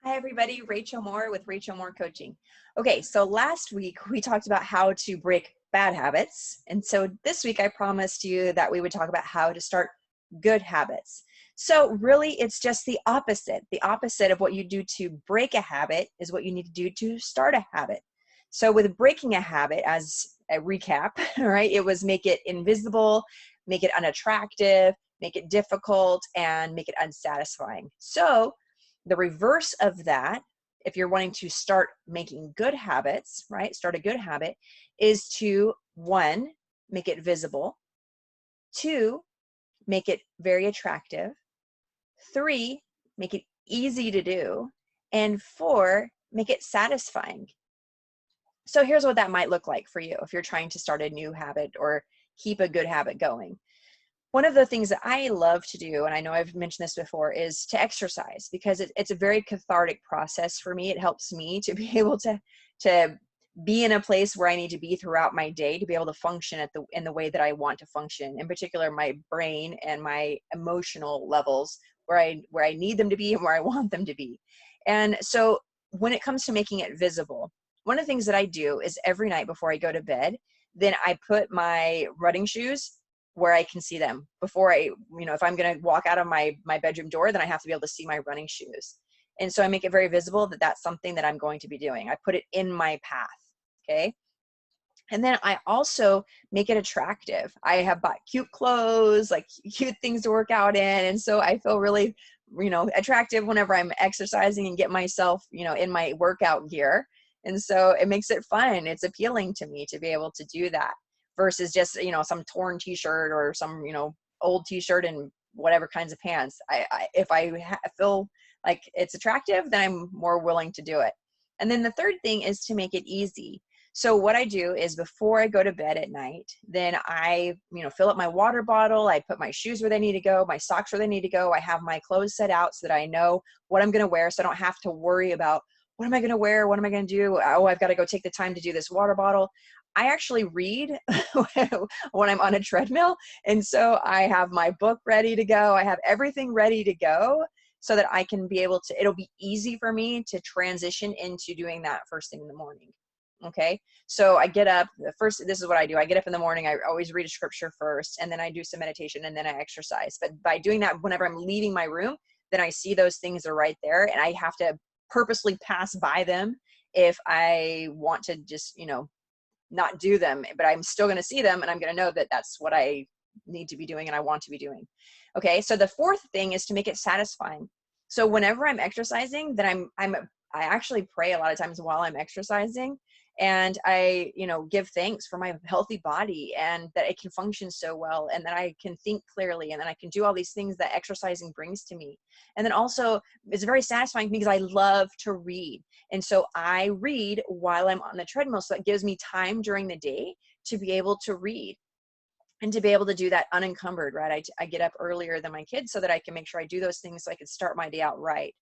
Hi, everybody. Rachel Mohr with Rachel Mohr Coaching. Okay, so last week we talked about how to break bad habits. And so this week I promised you that we would talk about how to start good habits. So really, it's just the opposite. The opposite of what you do to break a habit is what you need to do to start a habit. So with breaking a habit, as a recap, right, it was make it invisible, make it unattractive, make it difficult, and make it unsatisfying. So the reverse of that, if you're wanting to start making good habits, right, start a good habit, is to one, make it visible, two, make it very attractive, three, make it easy to do, and four, make it satisfying. So here's what that might look like for you if you're trying to start a new habit or keep a good habit going. One of the things that I love to do, and I know I've mentioned this before, is to exercise because it's a very cathartic process for me. It helps me to be able to be in a place where I need to be throughout my day to be able to function in the way that I want to function. In particular, my brain and my emotional levels where I need them to be and where I want them to be. And so when it comes to making it visible, one of the things that I do is every night before I go to bed, then I put my running shoes where I can see them before if I'm going to walk out of my bedroom door, then I have to be able to see my running shoes. And so I make it very visible that that's something that I'm going to be doing. I put it in my path. Okay. And then I also make it attractive. I have bought cute clothes, like cute things to work out in. And so I feel really, attractive whenever I'm exercising and get myself, in my workout gear. And so it makes it fun. It's appealing to me to be able to do that versus just, some torn t-shirt or some, old t-shirt and whatever kinds of pants. If I feel like it's attractive, then I'm more willing to do it. And then the third thing is to make it easy. So what I do is before I go to bed at night, then I, fill up my water bottle. I put my shoes where they need to go, my socks where they need to go. I have my clothes set out so that I know what I'm going to wear. So I don't have to worry about what am I going to wear? What am I going to do? Oh, I've got to go take the time to do this water bottle. I actually read when I'm on a treadmill. And so I have my book ready to go. I have everything ready to go so that I can be able to, it'll be easy for me to transition into doing that first thing in the morning. Okay. So I get up this is what I do. I get up in the morning. I always read a scripture first, and then I do some meditation, and then I exercise. But by doing that, whenever I'm leaving my room, then I see those things are right there, and I have to purposely pass by them if I want to just, not do them, but I'm still going to see them, and I'm going to know that that's what I need to be doing and I want to be doing. Okay. So the fourth thing is to make it satisfying. So whenever I'm exercising, then I actually pray a lot of times while I'm exercising, and I, give thanks for my healthy body and that it can function so well, and that I can think clearly, and then I can do all these things that exercising brings to me. And then also it's very satisfying because I love to read. And so I read while I'm on the treadmill. So that gives me time during the day to be able to read and to be able to do that unencumbered, right? I get up earlier than my kids so that I can make sure I do those things so I can start my day out right.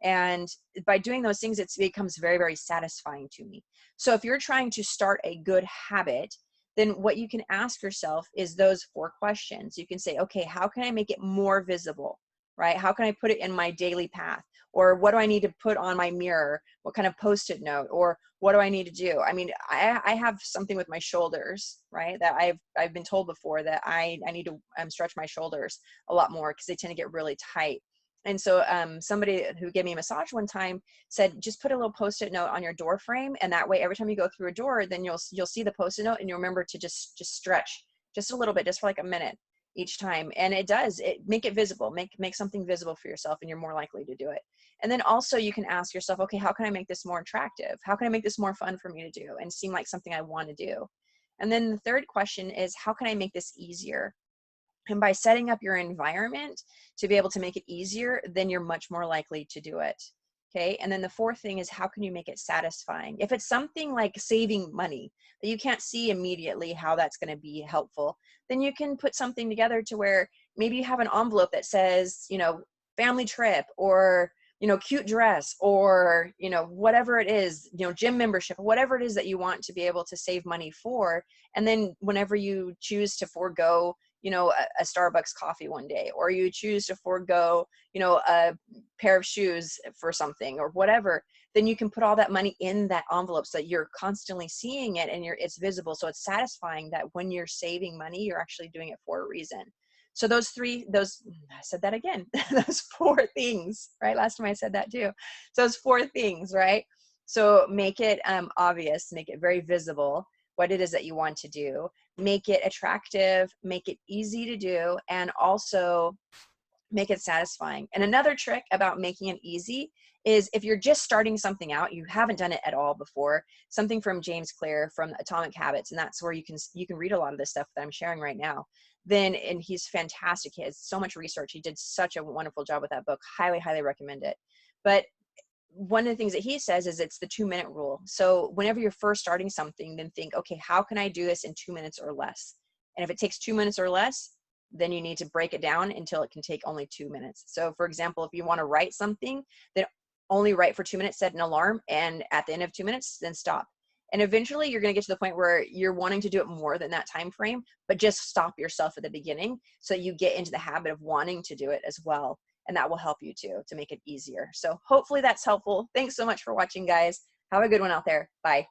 And by doing those things, it becomes very, very satisfying to me. So if you're trying to start a good habit, then what you can ask yourself is those 4 questions. You can say, okay, how can I make it more visible, right? How can I put it in my daily path? Or what do I need to put on my mirror? What kind of post-it note? Or what do I need to do? I mean, I have something with my shoulders, right? That I've been told before that I need to stretch my shoulders a lot more because they tend to get really tight. And so somebody who gave me a massage one time said, just put a little post-it note on your door frame. And that way, every time you go through a door, then you'll see the post-it note, and you'll remember to just stretch just a little bit, just for like a minute each time. And make it visible, make something visible for yourself, and you're more likely to do it. And then also you can ask yourself, okay, how can I make this more attractive? How can I make this more fun for me to do and seem like something I want to do? And then the third question is, how can I make this easier? And by setting up your environment to be able to make it easier, then you're much more likely to do it. Okay. And then the fourth thing is, how can you make it satisfying? If it's something like saving money that you can't see immediately how that's going to be helpful, then you can put something together to where maybe you have an envelope that says, family trip, or, cute dress, or, whatever it is, gym membership, whatever it is that you want to be able to save money for. And then whenever you choose to forego a Starbucks coffee one day, or you choose to forego, a pair of shoes for something or whatever, then you can put all that money in that envelope so that you're constantly seeing it and it's visible. So it's satisfying that when you're saving money, you're actually doing it for a reason. So I said that again, those 4 things, right? Last time I said that too. So those 4 things, right? So make it obvious, make it very visible what it is that you want to do, make it attractive, make it easy to do, and also make it satisfying. And another trick about making it easy is if you're just starting something out, you haven't done it at all before, something from James Clear from Atomic Habits, and that's where you can read a lot of this stuff that I'm sharing right now. And he's fantastic. He has so much research. He did such a wonderful job with that book. Highly, highly recommend it. But one of the things that he says is it's the 2-minute rule. So whenever you're first starting something, then think, okay, how can I do this in 2 minutes or less? And if it takes 2 minutes or less, then you need to break it down until it can take only 2 minutes. So for example, if you want to write something, then only write for 2 minutes, set an alarm, and at the end of 2 minutes, then stop. And eventually you're going to get to the point where you're wanting to do it more than that time frame, but just stop yourself at the beginning so you get into the habit of wanting to do it as well. And that will help you too, to make it easier. So hopefully that's helpful. Thanks so much for watching, guys. Have a good one out there. Bye.